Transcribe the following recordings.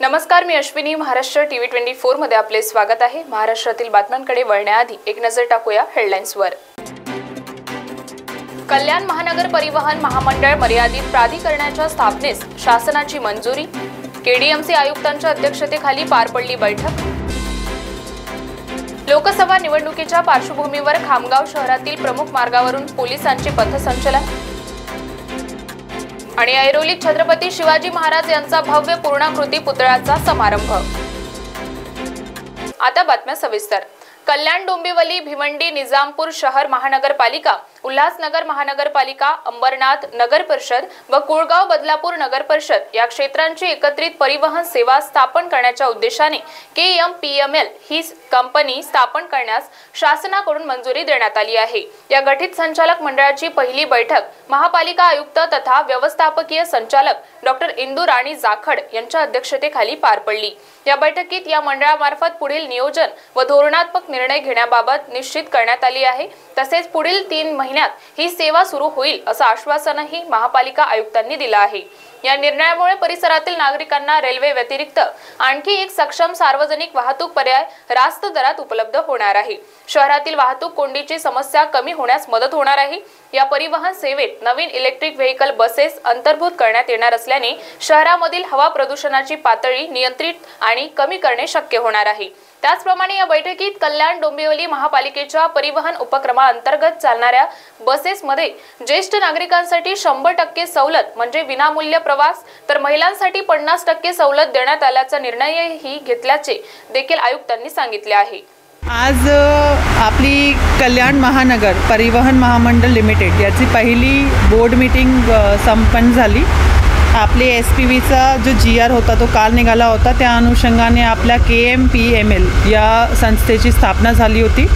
नमस्कार, मी अश्विनी. महाराष्ट्र टीव्ही 24 मध्ये आपले स्वागत आहे. महाराष्ट्रातील बातम्यांकडे वळण्याआधी एक नजर टाकूया हेडलाईन्सवर. कल्याण महानगर परिवहन महामंडळ मर्यादित प्राधिकरणाच्या स्थापनेस शासनाची मंजुरी. केडीएमसी आयुक्तांच्या अध्यक्षतेखाली पार पडली बैठक. लोकसभा निवडणुकीच्या पार्श्वभूमीवर खामगाव शहरातील प्रमुख मार्गावरून पोलिसांचे पथसंचलन. आणि ऐरोलीत छत्रपती शिवाजी महाराज यांचा भव्य पूर्णाकृती पुतळ्याचा समारंभ. आता बातम्या सविस्तर. कल्याण, डोंबिवली, भिवंडी, निजामपूर शहर महानगरपालिका, उल्हासनगर महानगरपालिका, अंबरनाथ नगर परिषद व कुळगाव बदलापूर नगर परिषद या क्षेत्रांची एकत्रित परिवहन सेवा स्थापन करण्याच्या उद्देशाने KMPML ही कंपनी स्थापन करण्यास शासनाकडून मंजुरी देण्यात आली आहे. या गठीत संचालक मंडळाची पहिली बैठक महापालिका आयुक्त तथा व्यवस्थापकीय संचालक डॉक्टर इंदू राणी जाखड यांच्या अध्यक्षतेखाली पार पडली. या बैठकीत या मंडळामार्फत पुढील नियोजन व धोरणात्मक निर्णय घेण्याबाबत निश्चित करण्यात आली आहे. तसेच पुढील 3 महिन्यात ही सेवा सुरू होईल असं आश्वासनही महापालिका आयुक्तांनी दिलं आहे. या निर्णयामुळे परिसरातील नागरिकांना रेल्वे व्यतिरिक्त आणखी एक सक्षम सार्वजनिक वाहतूक पर्याय रास्त दरात उपलब्ध होणार आहे. शहरातील वाहतूक कोंडीची समस्या कमी होण्यास मदत होणार आहे. या परिवहन सेवेत नवीन इलेक्ट्रिक व्हेकल बसेस अंतर्भूत करण्यात येणार असल्याने शहरामधील हवा प्रदूषणाची पातळी नियंत्रित आणि कमी करणे शक्य होणार आहे. त्याचप्रमाणे या बैठकीत कल्याण, डोंबिवली महापालिकेच्या परिवहन उपक्रमाअंतर्गत चालणाऱ्या बसेसमध्ये ज्येष्ठ नागरिकांसाठी 100% सवलत म्हणजे विनामूल्य प्रवास, तर महिलांसाठी 50% सवलत देण्यात आल्याचा निर्णयही घेतल्याचे देखील आयुक्तांनी सांगितले आहे. आज आपली कल्याण महानगर परिवहन महामंडळ लिमिटेड याची पहिली बोर्ड मीटिंग संपन्न झाली. आपले SPVचा जो GR होता तो काल निघाला होता. त्या अनुषंगाने आपल्या KMPML या संस्थेची स्थापना झाली होती.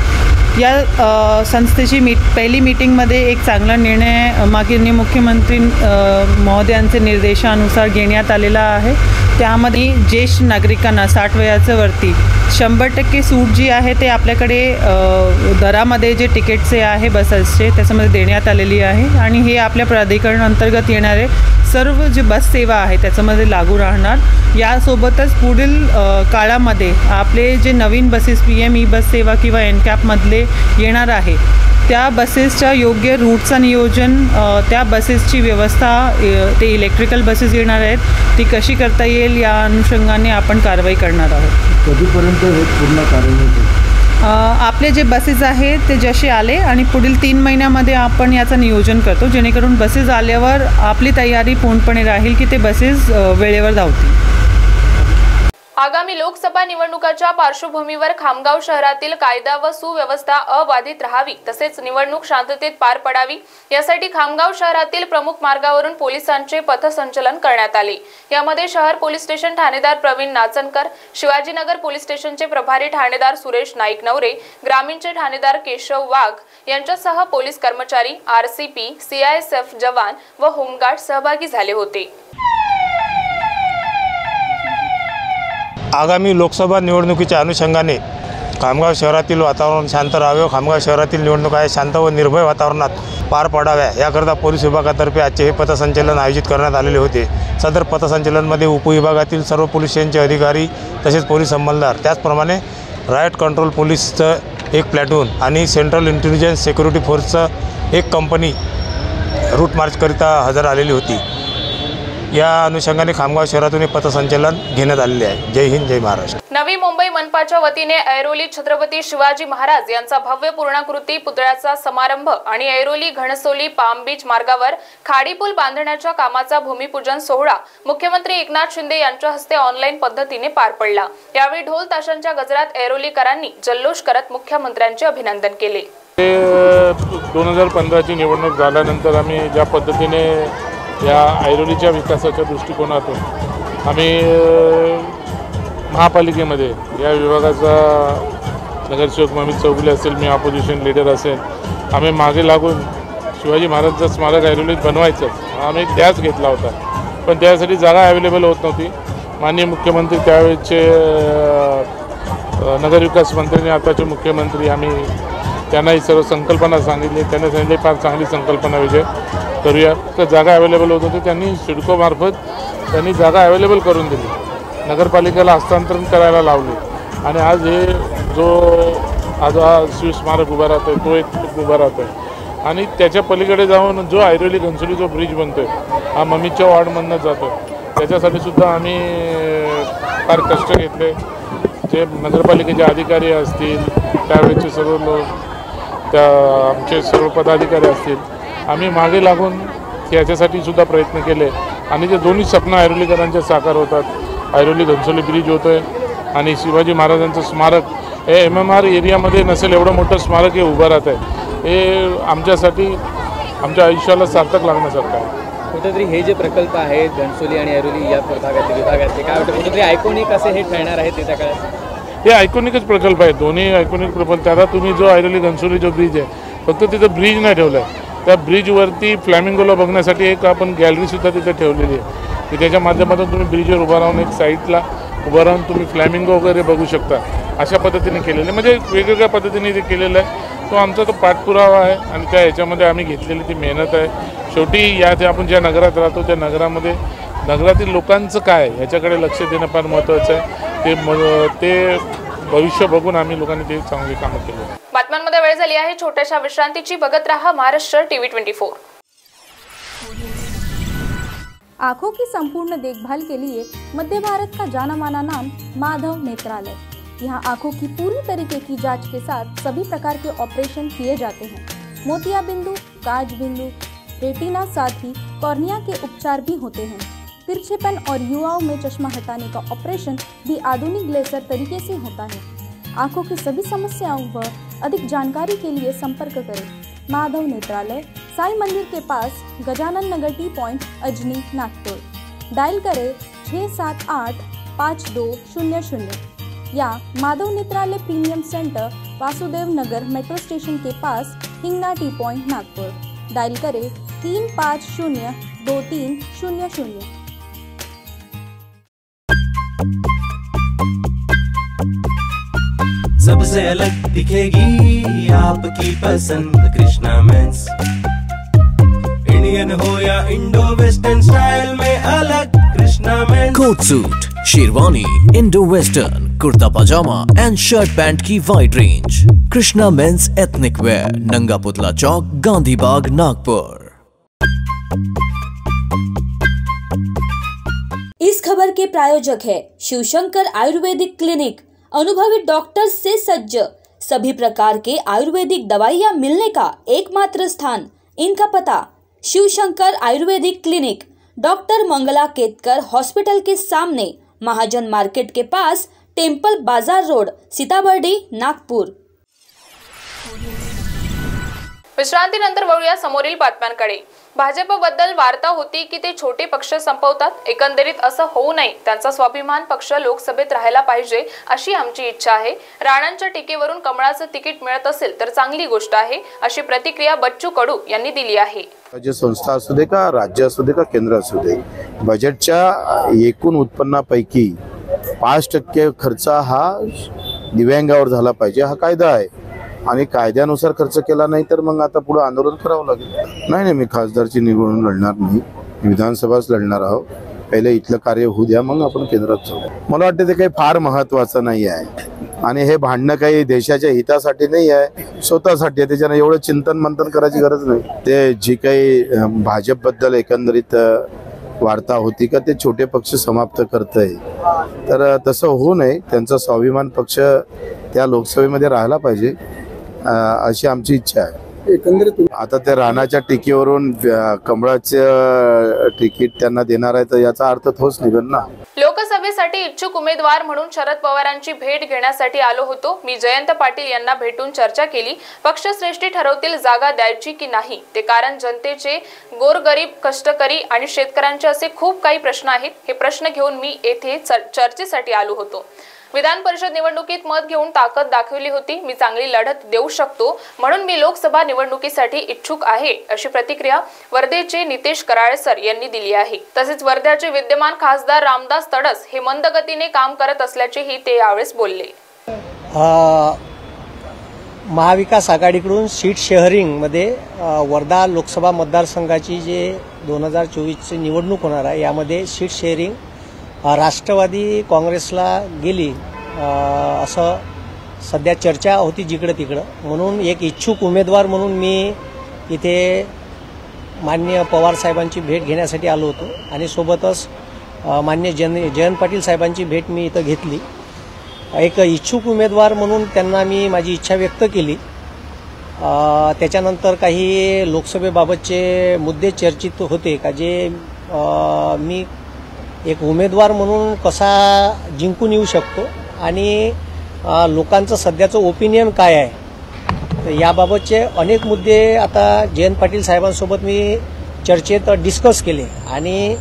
या संस्थेची पहिली मीटिंगमध्ये एक चांगला निर्णय माननीय मुख्यमंत्री महोदयांचे निर्देशानुसार घेण्यात आलेला आहे. त्यामध्ये ज्येष्ठ नागरिकांना 60 वयाच्या वरती 100% सूट जी आहे ते आपल्याकडे दरामध्ये जे तिकीटचे आहे बसेसचे त्याच्यामध्ये देण्यात आलेली आहे. आणि हे आपल्या प्राधिकरण अंतर्गत येणारे सर्व जे बस सेवा आहे त्याच्यामध्ये लागू राहणार. यासोबतच पुढील काळामध्ये आपले जे नवीन बसेस PM बस सेवा किंवा NCAPमधले येणार आहे त्या बसेसच्या योग्य रूटचं नियोजन, त्या बसेसची व्यवस्था, ते इलेक्ट्रिकल बसेस येणार आहेत ती कशी करता येईल या अनुषंगाने आपण कारवाई करणार आहोत. कधीपर्यंत हे पूर्ण कार्यान्वित होईल? आपले जे बसेस आहेत ते जसे आले आणि पुढील 3 महिन्यामध्ये आपण याचं नियोजन करतो जेणेकरून बसेस आल्यावर आपली तयारी पूर्णपणे राहील की ते बसेस वेळेवर धावतील. आगामी लोकसभा निवडणुकाच्या पार्श्वभूमीवर खामगाव शहरातील कायदा व सुव्यवस्था अबाधित राहावी तसेच निवडणूक शांततेत पार पडावी यासाठी खामगाव शहरातील प्रमुख मार्गावरून पोलिसांचे पथसंचलन करण्यात आले. यामध्ये शहर पोलीस स्टेशन ठाणेदार प्रवीण नाचनकर, शिवाजीनगर पोलीस स्टेशनचे प्रभारी ठाणेदार सुरेश नाईक नवरे, ग्रामीणचे ठाणेदार केशव वाघ यांच्यासह पोलीस कर्मचारी, RCP, CISF जवान व होमगार्ड सहभागी झाले होते. आगामी लोकसभा निवडणुकीच्या अनुषंगाने खामगाव शहरातील वातावरण शांत राहावे, खामगाव शहरातील निवडणुका शांत व निर्भय वातावरणात पार पडाव्या याकरता पोलीस विभागातर्फे आजचे हे पथसंचलन आयोजित करण्यात आलेले होते. सदर पथसंचलनमध्ये उपविभागातील सर्व पोलीस स्टेशनचे अधिकारी तसेच पोलीस अंमलदार, त्याचप्रमाणे रायट कंट्रोल पोलीसचं एक प्लॅटून आणि सेंट्रल इंटेलिजन्स सिक्युरिटी फोर्सचं एक कंपनी रूट मार्चकरिता हजर आलेली होती. या अनुषंगाने खामगाव शहरातून हे पथसंचलन घेण्यात आलेले आहे. जय हिंद, जय महाराष्ट्र. नवी मुंबई मनपाच्या वतीने ऐरोली छत्रपती शिवाजी महाराज यांचा भव्य पूर्णाकृती पुतळ्याचा समारंभ आणि ऐरोली घणसोली पाम बीच मार्गावर खाडीपूल बांधण्याच्या कामाचा भूमिपूजन सोहळा मुख्यमंत्री एकनाथ शिंदे यांच्या हस्ते ऑनलाईन पद्धतीने पार पडला. यावेळी ढोल ताशांच्या गजरात ऐरोलीकरांनी जल्लोष करत मुख्यमंत्र्यांचे अभिनंदन केले. 2015ची निवडणूक झाल्यानंतर आम्ही ज्या पद्धतीने या ऐरोलीच्या विकासाच्या दृष्टिकोनातून आम्ही महापालिकेमध्ये या विभागाचा नगरसेवक ममित चौगुले असेल, मी ऑपोजिशन लीडर असेल, आम्ही मागे लागून शिवाजी महाराजांचं स्मारक ऐरोलीत बनवायचं आम्ही एक ध्यास घेतला होता. पण त्यासाठी जागा अवेलेबल होत नव्हती. माननीय मुख्यमंत्री त्यावेळेचे नगरविकास मंत्र्यांनी, आताचे मुख्यमंत्री, आम्ही त्यांना ही सर्व संकल्पना सांगितली. त्यांनी सांगितले फार चांगली संकल्पना विजय करूया. तर जागा अवेलेबल होत होती. त्यांनी सिडकोमार्फत त्यांनी जागा अवेलेबल करून दिली, नगरपालिकेला हस्तांतरण करायला लावले आणि आज हे जो आज हा शिवस्मारक उभा राहतो आहे तो एक उभा राहतो आहे. आणि त्याच्या पलीकडे जाऊन जो ऐरोली घनसोली जो ब्रिज बनतो आहे हा मम्मीच्या वॉर्डमधनं जातो, त्याच्यासाठी सुद्धा आम्ही फार कष्ट घेतले. जे नगरपालिकेचे अधिकारी असतील, त्यावेळेचे सर्व लोक, त्या आमचे सर्व पदाधिकारी असतील, आम्ही मागे लागून याच्यासाठी सुद्धा प्रयत्न केले आणि जे दोन्ही स्वप्न ऐरोलीकरांचे साकार होतात, ऐरोली घनसोली ब्रिज होतो आहे आणि शिवाजी महाराजांचं स्मारक हे MMR एरियामध्ये नसेल एवढं मोठं स्मारक हे उभं राहत आहे, हे आमच्यासाठी आमच्या आयुष्याला सार्थक लागण्यासारखं आहे. कुठेतरी हे जे प्रकल्प आहेत घनसोली आणि ऐरोली या विभागातले काय वाटतं, कुठेतरी आयकॉनिक असे हे ठरणार आहेत येत्या काळात? हे आयकॉनिकच प्रकल्प आहे, दोन्ही आयकॉनिक प्रकल्प. त्याला तुम्ही जो ऐरोली घनसोली जो ब्रिज आहे फक्त तिथं ब्रिज नाही ठेवला आहे, त्या ब्रिजवरती फ्लॅमिंगोला बघण्यासाठी एक आपण गॅलरीसुद्धा तिथे ठेवलेली आहे की त्याच्या माध्यमातून तुम्ही ब्रिजवर उभा राहून एक साईडला उभं राहून तुम्ही फ्लॅमिंगो वगैरे बघू शकता. अशा पद्धतीने केलेलं आहे, म्हणजे वेगवेगळ्या पद्धतीने ते केलेलं आहे. तो आमचा तो पाठपुरावा आहे आणि त्या ह्याच्यामध्ये आम्ही घेतलेली ती मेहनत आहे. शेवटी आपण ज्या नगरात राहतो त्या नगरामध्ये नगरातील लोकांचं काय ह्याच्याकडे लक्ष देणं फार महत्त्वाचं आहे. ते भविष्य बघून आम्ही लोकांनी ते चांगली कामं केली. बातम्यांमध्ये वेळ झाली आहे छोट्याशा विश्रांतीची. बघत रहा महाराष्ट्र TV 24. आंखों की संपूर्ण देखभाल के लिए मध्य भारत का जाना माना नाम माधव नेत्रालय। यहाँ आंखों की पूरी तरीके की जांच के साथ सभी प्रकार के ऑपरेशन किए जाते हैं। मोतिया बिंदु, काज बिंदु, रेटिना, साथ ही कॉर्निया के उपचार भी होते हैं। तिरछेपन और युवाओं में चश्मा हटाने का ऑपरेशन भी आधुनिक लेजर तरीके से होता है। आंखों की सभी समस्याओं व अधिक जानकारी के लिए संपर्क करें माधव नेत्रालय, साई मंदिर के पास, Gajanan Nagar T point, Ajni, Nagpur. Dial करें 678-5200 या Madhav Netralaya premium centre, Vasudev Nagar metro station के पास, Hingna T point, Nagpur. Dial करें 350-2300। सबसे अलग दिखेगी आपकी पसंद कृष्णा मेंस। इंडियन हो या इंडो वेस्टर्न स्टाइल में अलग Krishna mens. Coat suit, sherwani, Indo western, kurta pajama and shirt pant की wide range. Krishna mens ethnic wear, Nanga Putla चौक, गांधी बाग, नागपुर। इस खबर के प्रायोजक है शिवशंकर आयुर्वेदिक क्लिनिक, अनुभवी डॉक्टर से सज्ज, सभी प्रकार के आयुर्वेदिक दवाइयाँ मिलने का एकमात्र स्थान। इनका पता Shivshankar ayurvedic clinic, doctor Mangala Ketkar hospital के सामने, महाजन मार्केट के पास, टेम्पल बाजार रोड, सीताबर्डी, नागपूर। विश्रांतीनंतर वळूया समोरील बातम्यांकडे। भाजपबद्दल वार्ता होती की ते छोटे पक्ष संपवतात, एकंदरीत असं होऊ नये, त्यांचा स्वाभिमान पक्ष लोकसभेत राहायला पाहिजे अशी आमची इच्छा आहे। राणांच्या टीकेवरून कमळाचं तिकीट मिळत असेल तर चांगली गोष्ट आहे, अशी प्रतिक्रिया बच्चू कडू यांनी दिली आहे। राज्य संस्था असू दे का राज्य असू दे का केंद्र असू दे, बजेटच्या एकूण उत्पन्नापैकी 5% खर्च हा दिव्यांगावर झाला पाहिजे, हा कायदा आहे आणि कायद्यानुसार खर्च केला नाही तर मग आता पुढे आंदोलन करावं लागेल। नाही मी खासदारची निवडणूक लढणार नाही, विधानसभाच लढणार आहोत। पहिले इथलं कार्य होऊ द्या, मग आपण केंद्रात जाऊ। मला वाटतं ते काही फार महत्त्वाचं नाही आहे आणि हे भांडणं काही देशाच्या हितासाठी नाही आहे, स्वतःसाठी आहे। त्याच्यानं एवढं चिंतन मंथन करायची गरज नाही। ते जी काही भाजपबद्दल एकंदरीत वार्ता होती का ते छोटे पक्ष समाप्त करतंय, तर तसं होऊ नये। त्यांचा स्वाभिमान पक्ष त्या लोकसभेमध्ये राहायला पाहिजे अशी आमची इच्छा आहे। एकंदरीत आता त्या राणाच्या टीकेवरून कमळाचं तिकीट त्यांना देणार आहे तर याचा अर्थ तोच निघेल ना। लोकसभेसाठी इच्छुक उमेदवार म्हणून शरद पवारांची भेट घेण्यासाठी आलो होतो। मी जयंत पाटील यांना भेटून चर्चा केली। पक्षश्रेष्ठी ठरवतील जागा द्यायची की नाही ते, कारण जनतेचे, गोरगरीब, कष्टकरी आणि शेतकऱ्यांचे असे खूप काही प्रश्न आहेत। हे प्रश्न घेऊन मी येथे चर्चेसाठी आलो होतो। विधान परिषद निवडणुकीत मत घेऊन ताकद दाखवली होती। मी चांगली लढत देऊ शकतो म्हणून मी लोकसभा निवडणुकीसाठी इच्छुक आहे, अशी प्रतिक्रिया वर्धेचे नितेश कराळसर यांनी दिली आहे। तसेच वर्ध्याचे विद्यमान खासदार रामदास तडस हे मंदगतीने काम करत असल्याचेही ते यावेळेस बोलले। महाविकास आघाडीकडून सीट शेअरिंगमध्ये वर्धा लोकसभा मतदारसंघाची जे 2024ची निवडणूक होणार आहे यामध्ये सीट शेअरिंग राष्ट्रवादी काँग्रेसला गेली असं सध्या चर्चा होती जिकडं तिकडं. म्हणून एक इच्छुक उमेदवार म्हणून मी इथे माननीय पवार साहेबांची भेट घेण्यासाठी आलो होतो आणि सोबतच माननीय जयंत पाटील साहेबांची भेट मी इथं घेतली. एक इच्छुक उमेदवार म्हणून त्यांना मी माझी इच्छा व्यक्त केली. त्याच्यानंतर काही लोकसभेबाबतचे मुद्दे चर्चित होते का जे मी एक उमेदवार म्हणून कसा जिंकून येऊ शकतो आणि लोकांचं सध्याचं ओपिनियन काय आहे, तर याबाबतचे अनेक मुद्दे आता जयंत पाटील साहेबांसोबत मी चर्चेत डिस्कस केले आणि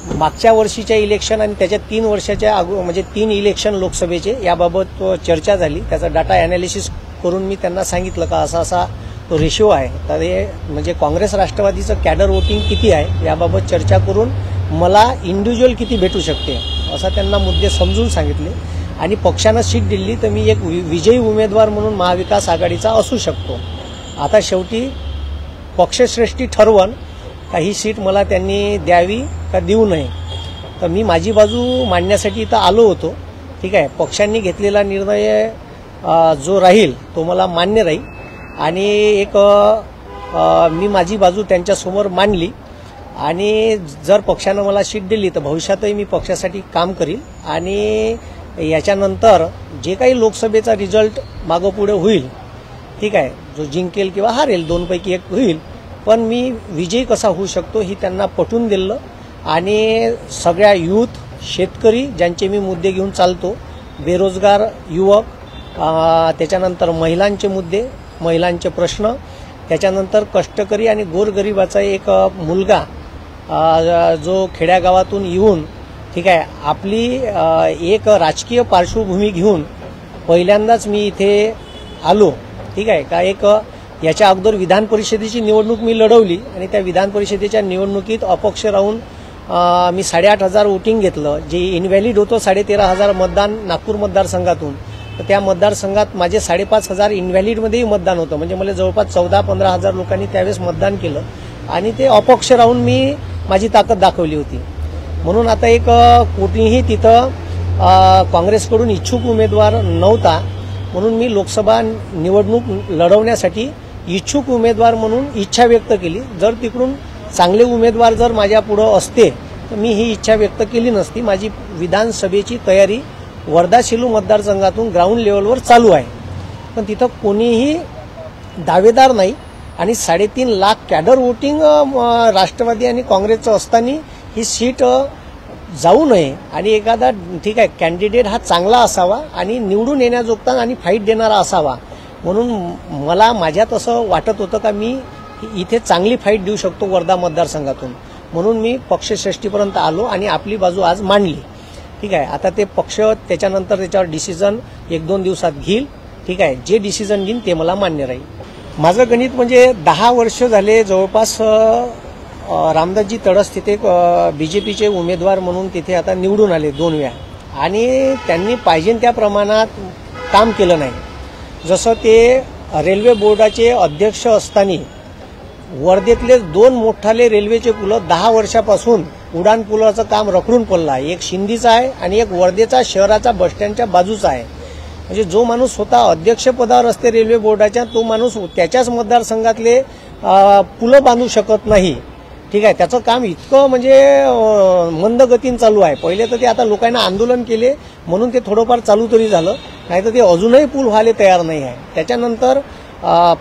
मागच्या वर्षीच्या इलेक्शन आणि त्याच्या 3 वर्षाच्या म्हणजे 3 इलेक्शन लोकसभेचे याबाबत चर्चा झाली. त्याचा डाटा ॲनालिसिस करून मी त्यांना सांगितलं का असा तो रेशिओ आहे, तर हे म्हणजे काँग्रेस राष्ट्रवादीचं कॅडर वोटिंग किती आहे याबाबत चर्चा करून मला इंडिव्हिज्युअल किती भेटू शकते असं त्यांना मुद्दे समजून सांगितले आणि पक्षानं सीट दिली तर मी एक विजयी उमेदवार म्हणून महाविकास आघाडीचा असू शकतो. आता शेवटी पक्षश्रेष्ठी ठरवण का ही सीट मला त्यांनी द्यावी का देऊ नये, तर मी माझी बाजू मांडण्यासाठी इथं आलो होतो. ठीक आहे, पक्षांनी घेतलेला निर्णय जो राहील तो मला मान्य राहील आणि एक मी माझी बाजू त्यांच्यासमोर मांडली आणि जर पक्षानं मला सीट दिली तर भविष्यातही मी पक्षासाठी काम करील आणि याच्यानंतर जे काही लोकसभेचा रिझल्ट मागं पुढे होईल, ठीक आहे, जो जिंकेल किंवा हारेल 2 पैकी 1 होईल, पण मी विजयी कसा होऊ शकतो ही त्यांना पटवून दिलं आणि सगळ्या यूथ शेतकरी ज्यांचे मी मुद्दे घेऊन चालतो, बेरोजगार युवक, त्याच्यानंतर महिलांचे मुद्दे, महिलांचे प्रश्न, त्याच्यानंतर कष्टकरी आणि गोरगरिबाचा एक मुलगा जो खेड्यागावातून येऊन ठीक आहे आपली एक राजकीय पार्श्वभूमी घेऊन पहिल्यांदाच मी इथे आलो. ठीक आहे का, एक याच्या अगोदर विधान परिषदेची निवडणूक मी लढवली आणि त्या विधान परिषदेच्या निवडणुकीत अपक्ष राहून मी 8,500 वोटिंग घेतलं, जे इनव्हॅलिड होतं 13,500 मतदान नागपूर मतदारसंघातून. तर त्या मतदारसंघात माझे 5,500 इनव्हॅलिडमध्येही मतदान होतं, म्हणजे मला जवळपास 14-15 हजार लोकांनी त्यावेळेस मतदान केलं आणि ते अपक्ष राहून मी माझी ताकद दाखवली होती. म्हणून आता एक कोणीही तिथं काँग्रेसकडून इच्छुक उमेदवार नव्हता, म्हणून मी लोकसभा निवडणूक लढवण्यासाठी इच्छुक उमेदवार म्हणून इच्छा व्यक्त केली. जर तिकडून चांगले उमेदवार जर माझ्या पुढं असते तर मी ही इच्छा व्यक्त केली नसती. माझी विधानसभेची तयारी वर्धा सेलू मतदारसंघातून ग्राउंड लेवलवर चालू आहे, पण तिथं कोणीही दावेदार नाही आणि 3.5 लाख कॅडर वोटिंग राष्ट्रवादी आणि काँग्रेसचं असताना ही सीट जाऊ नये आणि एखादा ठीक आहे कॅन्डिडेट हा चांगला असावा आणि निवडून येण्याजोगता आणि फाईट देणारा असावा, म्हणून मला माझ्यात असं वाटत होतं का मी इथे चांगली फाईट देऊ शकतो वर्धा मतदारसंघातून. म्हणून मी पक्षश्रेष्ठीपर्यंत आलो आणि आपली बाजू आज मांडली. ठीक आहे, आता ते पक्ष त्याच्यानंतर त्याच्यावर डिसिजन 1-2 दिवसात घेईल. ठीक आहे, जे डिसिजन घेईन ते मला मान्य राहील. माझं गणित म्हणजे 10 वर्ष झाले जवळपास रामदासजी तडस तिथे बीजेपीचे उमेदवार म्हणून तिथे आता निवडून आले 2 वेळा आणि त्यांनी पाहिजे त्या प्रमाणात काम केलं नाही. जसं ते रेल्वे बोर्डाचे अध्यक्ष असताना वर्धेतले 2 मोठाले रेल्वेचे पुलं 10 वर्षापासून उडान पुलाचं काम रखडून पडलं आहे. एक शिंदीचा आहे आणि एक वर्धेचा शहराचा बसस्टँडच्या बाजूचा आहे. म्हणजे जो माणूस स्वतः अध्यक्षपदावर असते रेल्वे बोर्डाच्या, तो माणूस त्याच्याच मतदारसंघातले पुलं बांधू शकत नाही. ठीक आहे, त्याचं काम इतकं म्हणजे मंद गतीनं चालू आहे. पहिले तर ते आता लोकांना आंदोलन केले म्हणून ते थोडंफार चालू तरी झालं, नाही तर ते अजूनही पूल व्हायला तयार नाही आहे. त्याच्यानंतर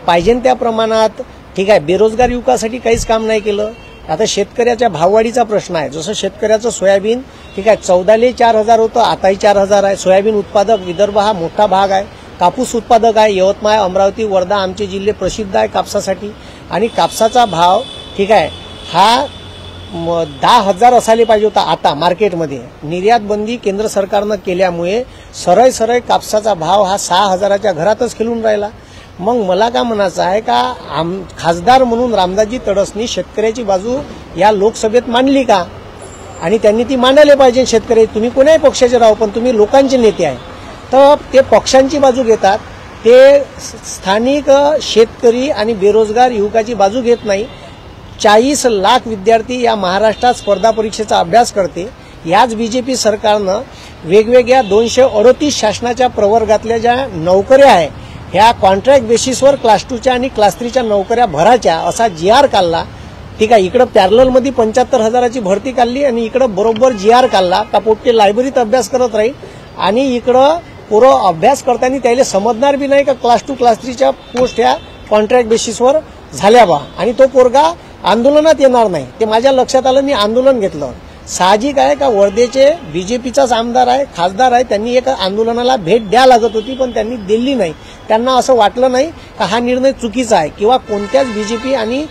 पाहिजे त्या प्रमाणात ठीक आहे बेरोजगार युवकासाठी काहीच काम नाही केलं. आता शेतकऱ्याच्या भाववाढीचा प्रश्न आहे. जसं शेतकऱ्याचं सोयाबीन ठीक आहे 14,000 4,000 होतं, आताही 4,000 आहे. सोयाबीन उत्पादक विदर्भ हा मोठा भाग आहे. कापूस उत्पादक आहे. यवतमाळ, अमरावती, वर्धा आमचे जिल्हे प्रसिद्ध आहे कापसासाठी आणि कापसाचा भाव ठीक आहे हा 10,000 असायला पाहिजे होता. आता मार्केटमध्ये निर्यात बंदी केंद्र सरकारनं केल्यामुळे सरळ कापसाचा भाव हा 6,000च्या घरातच खेळून राहिला. मग मला काय म्हणायचं आहे का खासदार म्हणून रामदासजी तडसनी शेतकऱ्याची बाजू या लोकसभेत मांडली का, आणि त्यांनी ती मांडायला पाहिजे. शेतकरी तुम्ही कोणाही पक्षाचे राहो पण तुम्ही लोकांचे नेते आहे, तर ते पक्षांची बाजू घेतात. ते स्थानिक शेतकरी आणि बेरोजगार युवकाची बाजू घेत नाही. 40 लाख विद्यार्थी या महाराष्ट्रात स्पर्धा परीक्षेचा अभ्यास करते. याच बीजेपी सरकारनं वेगवेगळ्या 238 शासनाच्या प्रवर्गातल्या ज्या नोकऱ्या आहे ह्या कॉन्ट्रॅक्ट बेसिसवर क्लास 2च्या आणि क्लास 3च्या नोकऱ्या भरायच्या असा GR काढला. ठीक आहे, इकडं पॅरललमध्ये 75,000ची भरती काढली आणि इकडं बरोबर GR काढला का पोट्टे लायब्ररीत अभ्यास करत राहील आणि इकडं पुरं अभ्यास करताना त्याला समजणार बी नाही का क्लास 2 क्लास 3च्या पोस्ट ह्या कॉन्ट्रॅक्ट बेसिसवर झाल्या बा आणि तो पोरगा आंदोलनात येणार नाही. ते माझ्या लक्षात आलं, मी आंदोलन घेतलं. साहजिक आहे का वर्धेचे बीजेपीचाच आमदार आहे, खासदार आहे, त्यांनी एक आंदोलनाला भेट द्या लागत होती पण त्यांनी दिली नाही. त्यांना असं वाटलं नाही का हा निर्णय चुकीचा आहे किंवा कोणत्याच बीजेपी आणि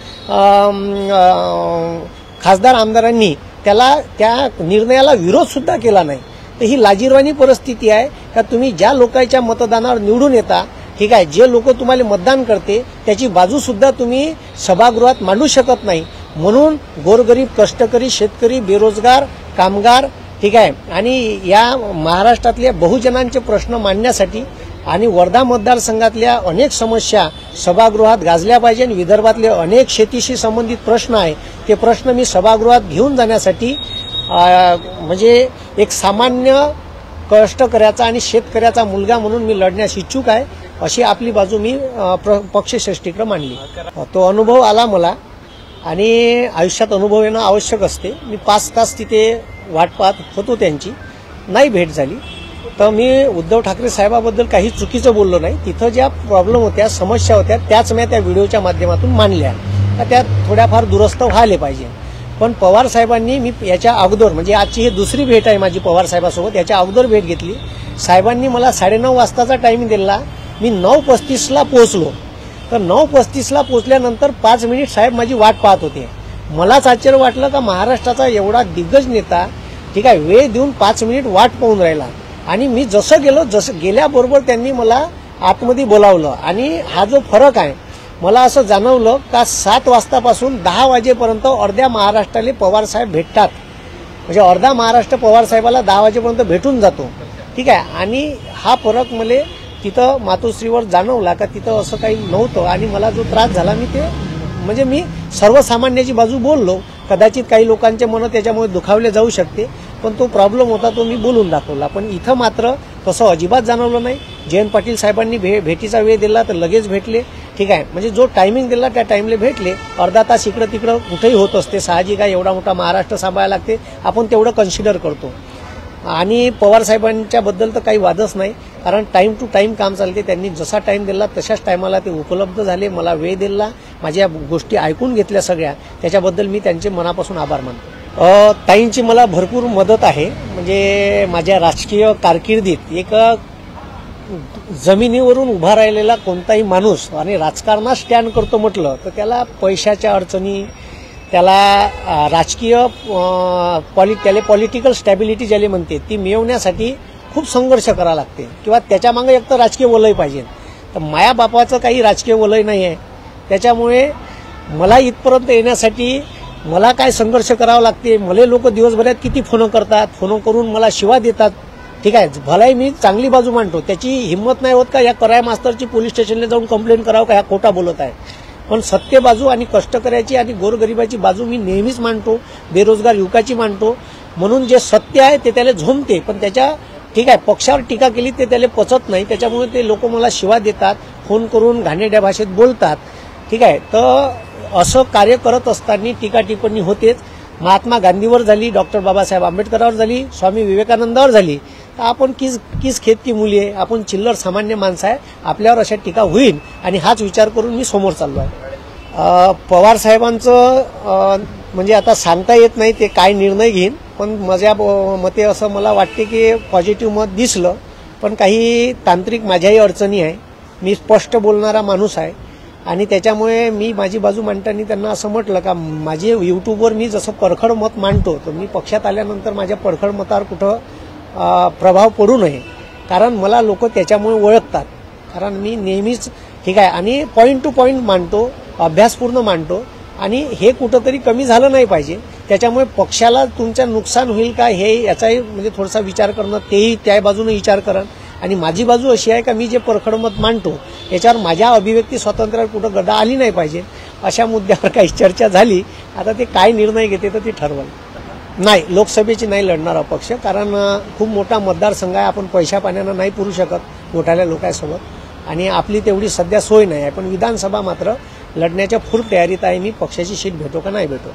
खासदार आमदारांनी त्या निर्णयाला विरोध सुद्धा केला नाही. तर ही लाजिरवाणी परिस्थिती आहे का तुम्ही ज्या लोकांच्या मतदानावर निवडून येता, ठीक आहे, जे लोक तुम्हाला मतदान करते त्याची बाजू सुद्धा तुम्ही सभागृहात मांडू शकत नाही. म्हणून गोरगरीब कष्टकरी शेतकरी बेरोजगार कामगार, ठीक आहे, आणि या महाराष्ट्रातल्या बहुजनांचे प्रश्न मांडण्यासाठी आणि वर्धा मतदारसंघातल्या अनेक समस्या सभागृहात गाजल्या पाहिजे आणि विदर्भातले अनेक शेतीशी संबंधित प्रश्न आहे ते प्रश्न मी सभागृहात घेऊन जाण्यासाठी म्हणजे एक सामान्य कष्टकऱ्याचा आणि शेतकऱ्याचा मुलगा म्हणून मी लढण्यास इच्छुक आहे. अशी आपली बाजू मी पक्षश्रेष्ठीकडे मांडली. तो अनुभव आला मला आणि आयुष्यात अनुभव येणं आवश्यक असते. मी 5 तास तिथे वाट पाहत होतो, त्यांची नाही भेट झाली. तर मी उद्धव ठाकरे साहेबाबद्दल काही चुकीचं बोललो नाही. तिथं ज्या प्रॉब्लेम होत्या समस्या होत्या त्याच मी त्या व्हिडिओच्या माध्यमातून मांडल्या. त्या थोड्याफार दुरुस्त व्हायला पाहिजे. पण पवार साहेबांनी मी याच्या अगोदर म्हणजे आजची ही दुसरी भेट आहे माझी पवार साहेबांसोबत. याच्या अगोदर भेट घेतली. साहेबांनी मला 9:30 वाजताचा टाइम दिला. मी 9:35ला पोहोचलो. तर 9:35ला पोहोचल्यानंतर 5 मिनिट साहेब माझी वाट पाहत होते. मलाच आश्चर्य वाटलं का महाराष्ट्राचा एवढा दिग्गज नेता, ठीक आहे, वेळ देऊन 5 मिनिट वाट पाहून राहिला. आणि मी जसं गेल्याबरोबर त्यांनी मला आतमध्ये बोलावलं. आणि हा जो फरक आहे मला असं जाणवलं का 7 वाजतापासून 10 वाजेपर्यंत अर्ध्या महाराष्ट्राला पवार साहेब भेटतात. म्हणजे अर्धा महाराष्ट्र पवार साहेबाला 10 वाजेपर्यंत भेटून जातो, ठीक आहे. आणि हा फरक मला तिथं मातोश्रीवर जाणवला का तिथं असं काही नव्हतं. आणि मला जो त्रास झाला मी सर्वसामान्याची बाजू बोललो. कदाचित काही लोकांचे मन त्याच्यामुळे दुखावले जाऊ शकते, पण तो प्रॉब्लेम होता तो मी बोलून दाखवला. पण इथं मात्र तसं अजिबात जाणवलं नाही. जयंत पाटील साहेबांनी भेटीचा वेळ दिला तर लगेच भेटले, ठीक आहे. म्हणजे जो टायमिंग दिला त्या टाइमला भेटले. अर्धा तास इकडं तिकडं कुठेही होत असते, साहजिक आहे, एवढा मोठा महाराष्ट्र सांभाळायला लागते, आपण तेवढं कन्सिडर करतो. आणि पवार साहेबांच्या बद्दल तर काही वादच नाही, कारण टाइम टू टाइम काम चालते. त्यांनी जसा टाइम दिला तशाच टायमाला ते उपलब्ध झाले, मला वेळ दिला, माझ्या गोष्टी ऐकून घेतल्या सगळ्या. त्याच्याबद्दल मी त्यांचे मनापासून आभार मानतो. ताईंची मला भरपूर मदत आहे. म्हणजे माझ्या राजकीय कारकिर्दीत एक जमिनीवरून उभा राहिलेला कोणताही माणूस आणि राजकारणात स्टँड करतो म्हटलं तर त्याला पैशाच्या अडचणी, त्याला राजकीय त्याला पॉलिटिकल स्टॅबिलिटी ज्याला म्हणते ती मिळवण्यासाठी खूप संघर्ष करावा लागते किंवा त्याच्यामागे एक तर राजकीय वलय पाहिजे. तर माया बापाचं काही राजकीय वलय नाही आहे. त्याच्यामुळे मला इथपर्यंत येण्यासाठी मला काय संघर्ष करावा लागते. मला लोक दिवसभरात किती फोन करतात, फोन करून मला शिवा देतात, ठीक आहे. भलाही मी चांगली बाजू मांडतो, त्याची हिंमत नाही होत का या कराय मास्तरची पोलीस स्टेशनला जाऊन कंप्लेंट करावं का ह्या खोटा बोलत आहे. पण सत्य बाजू आणि कष्टकऱ्याची आणि गोरगरिबाची बाजू मी नेहमीच मांडतो, बेरोजगार युवकाची मांडतो. म्हणून जे सत्य आहे ते त्याला झोंबते, पण त्याच्या ठीक आहे पक्षावर टीका केली ते त्याला पचत नाही. त्याच्यामुळे ते लोक मला शिवा देतात, फोन करून घाणेरड्या भाषेत बोलतात, ठीक आहे. तर असं कार्य करत असताना टीका टिप्पणी होतेच. महात्मा गांधीवर झाली, डॉक्टर बाबासाहेब आंबेडकरांवर झाली, स्वामी विवेकानंदावर झाली. तर आपण किस खेत की मुली आहे, आपण चिल्लर सामान्य माणसं आहे, आपल्यावर अशा टीका होईल आणि हाच विचार करून मी समोर चाललो आहे. पवार साहेबांचं म्हणजे आता सांगता येत नाही ते काय निर्णय घेईन, पण माझ्या मते असं मला वाटते की पॉझिटिव्ह मत दिसलं. पण काही तांत्रिक माझ्याही अडचणी आहे. मी स्पष्ट बोलणारा माणूस आहे आणि त्याच्यामुळे मी माझी बाजू मांडताना त्यांना असं म्हटलं का माझे यूट्यूबवर मी जसं परखड मत मांडतो तर मी पक्षात आल्यानंतर माझ्या परखड मतावर कुठं प्रभाव पडू नये, कारण मला लोक त्याच्यामुळे ओळखतात. कारण मी नेहमीच ठीक आहे आणि पॉईंट टू पॉईंट मांडतो, अभ्यासपूर्ण मांडतो आणि हे कुठंतरी कमी झालं नाही पाहिजे. त्याच्यामुळे पक्षाला तुमचं नुकसान होईल का हे याचाही म्हणजे थोडासा विचार करणं, तेही त्या बाजूने विचार करा आणि माझी बाजू अशी आहे का मी जे परखड मत मांडतो याच्यावर माझ्या अभिव्यक्ती स्वातंत्र्यावर कुठं गदा आली नाही पाहिजे, अशा मुद्द्यावर काही चर्चा झाली. आता ते काय निर्णय घेते तर ते ठरवलं. नाही, लोकसभेची नाही लढणार अपक्ष, कारण खूप मोठा मतदारसंघ आहे. आपण पैशा पाण्यानं नाही पुरू शकत मोठ्या लोकांसोबत, आणि आपली तेवढी सध्या सोय नाही आहे. पण विधानसभा मात्र लढण्याच्या फुल तयारीत आहे मी. पक्षाची सीट भेटो का नाही भेटो.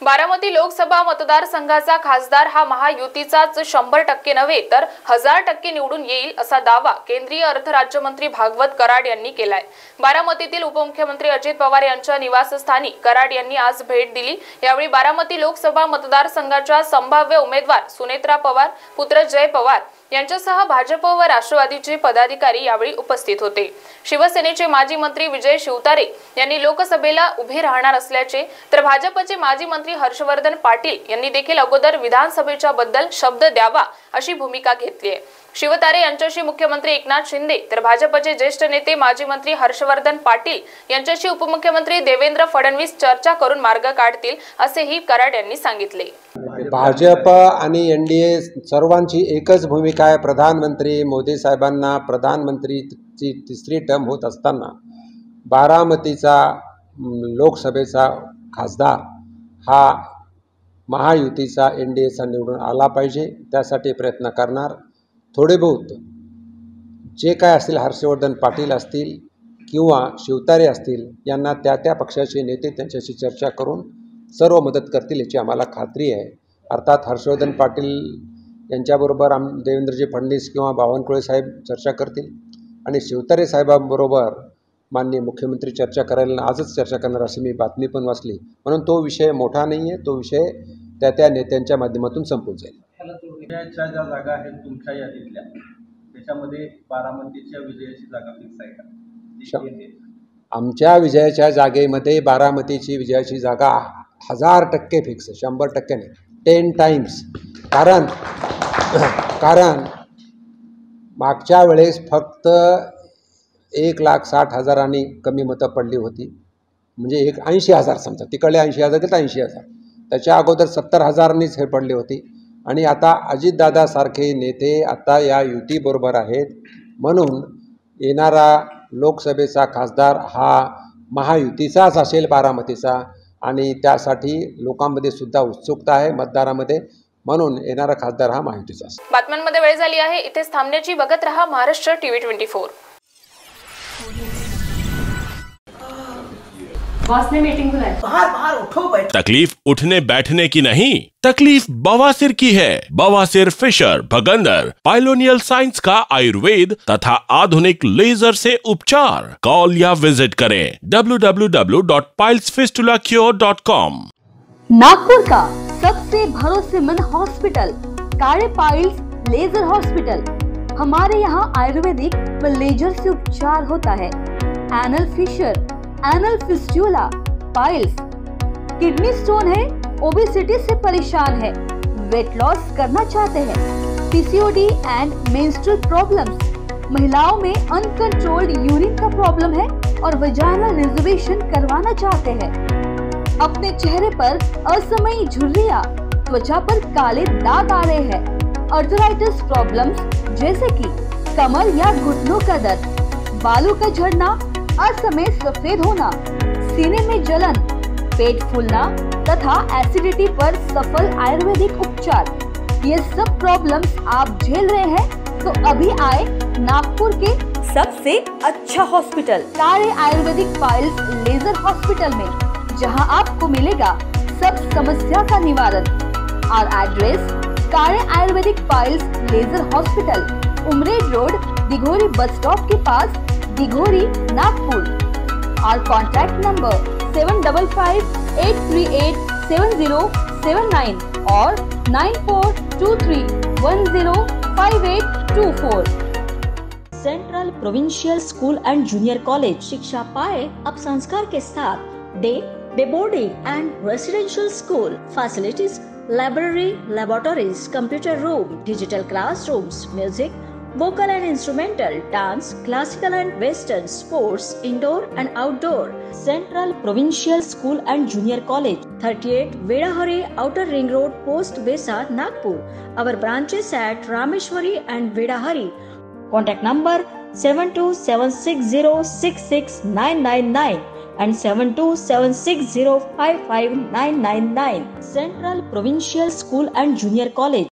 बारामती लोकसभा मतदारसंघाचा खासदार हा महायुतीचाच 100% नव्हे तर 1000% निवडून येईल असा दावा केंद्रीय अर्थ राज्यमंत्री भागवत कराड यांनी केलाय. बारामतीतील उपमुख्यमंत्री अजित पवार यांच्या निवासस्थानी कराड यांनी आज भेट दिली. यावेळी बारामती लोकसभा मतदारसंघाच्या संभाव्य उमेदवार सुनेत्रा पवार पुत्र जय पवार यांच्यासह भाजप व राष्ट्रवादीचे पदाधिकारी यावेळी उपस्थित होते. शिवसेनेचे माजी मंत्री विजय शिवतारे यांनी लोकसभेला उभे राहणार असल्याचे, तर भाजपचे माजी मंत्री हर्षवर्धन पाटील यांनी देखील अगोदर विधानसभेच्या बद्दल शब्द द्यावा अशी भूमिका घेतली आहे. शिवतारे यांच्याशी मुख्यमंत्री एकनाथ शिंदे तर भाजपचे ज्येष्ठ नेते माजी मंत्री हर्षवर्धन पाटील यांच्याशी उपमुख्यमंत्री देवेंद्र फडणवीस चर्चा करून मार्ग काढतील असेही कराड यांनी सांगितले. भाजप आणि NDA सर्वांची एकच भूमिका आहे. प्रधानमंत्री मोदी साहेबांना प्रधानमंत्रीची तिसरी टर्म होत असताना बारामतीचा लोकसभेचा खासदार हा महायुतीचा NDAचा निवडून आला पाहिजे. त्यासाठी प्रयत्न करणार. थोडे बहुत जे काय असतील, हर्षवर्धन पाटील असतील किंवा शिवतारे असतील, यांना त्या पक्षाचे नेते त्यांच्याशी चर्चा करून सर्व मदत करतील याची आम्हाला खात्री आहे. अर्थात हर्षवर्धन पाटील यांच्याबरोबर देवेंद्रजी फडणवीस किंवा बावनकुळे साहेब चर्चा करतील आणि शिवतारे साहेबांबरोबर माननीय मुख्यमंत्री चर्चा करायला आजच चर्चा करणार अशी मी बातमी पण वाचली. म्हणून तो विषय मोठा नाही आहे. तो विषय त्या नेत्यांच्या माध्यमातून संपून जाईल. ज्या जागा आहेत तुमच्या यादीतल्या त्याच्यामध्ये बारामतीच्या विजयाची जागा फिक्स आहे का? आमच्या विजयाच्या जागेमध्ये बारामतीची विजयाची जागा 1000% फिक्स, 100% नाही, 10 टाइम्स. कारण मागच्या वेळेस फक्त 1,60,000 कमी मतं पडली होती. म्हणजे 80,000 समजा, तिकडे 80,000 तर 80,000. त्याच्या अगोदर 70,000नीच हे पडले होते. आणि आता अजितदादासारखे नेते आता या युतीबरोबर आहेत. म्हणून येणारा लोकसभेचा खासदार हा महायुतीचाच असेल बारामतीचा, आणि त्यासाठी लोकांमध्ये सुद्धा उत्सुकता आहे मतदारामध्ये. म्हणून येणारा खासदार हा महायुतीचा असेल. बातम्यांमध्ये वेळ झाली आहे इथेच थांबण्याची. बघत रहा महाराष्ट्र TV 24. बॉस ने मीटिंग बुलाई. बाहर उठो बैठो. तकलीफ उठने बैठने की नहीं, तकलीफ बवासीर की है. बवासीर, फिशर, भगंदर, पाइलोनियल साइंस का आयुर्वेद तथा आधुनिक लेजर से उपचार. कॉल या विजिट करें www.pilesfistulacure.com. नागपुर का सबसे भरोसेमंद hospital Kale piles laser hospital. हमारे यहाँ आयुर्वेदिक व लेजर से उपचार होता है. Anal fissure, anal fistula, piles, kidney stone है, ओबेसिटी से परेशान है, वेट लॉस करना चाहते हैं, PCOD एंड मेंस्ट्रुअल प्रॉब्लम्स, महिलाओं में अनकंट्रोल्ड यूरिन का प्रॉब्लम है और वजाइनल रिजर्वेशन करवाना चाहते हैं, अपने चेहरे पर असमयी झुर्रियां, त्वचा पर काले दाग आ रहे हैं, आर्थराइटिस प्रॉब्लम्स जैसे कि कमर या घुटनों का दर्द, बालों का झड़ना, असमय सफेद होना, सीने में जलन, पेट फूलना तथा एसिडिटी पर सफल आयुर्वेदिक उपचार, ये सब प्रॉब्लम्स आप झेल रहे हैं तो अभी आए नागपुर के सबसे अच्छा hospital Kale ayurvedic piles laser hospital में, जहां आपको मिलेगा सब समस्या का निवारण. और address Kale ayurvedic piles laser hospital, Umred road, Dighori bus stop के पास, दिघोरी, नागपुर. और कॉन्टैक्ट नंबर 7538387079 और 9423105824. Central provincial school and junior college. शिक्षा पाए अब संस्कार के साथ. Day boarding and residential school. Facilities library, laboratories, computer room, digital classrooms, music, vocal and instrumental, dance, classical and western, sports, indoor and outdoor. Central Provincial School and Junior College, 38 Vedahari, Outer Ring Road, Post Besa, Nagpur. Our branches at Rameshwari and Vedahari. Contact number 7276066999 and 7276055999. Central Provincial School and Junior College.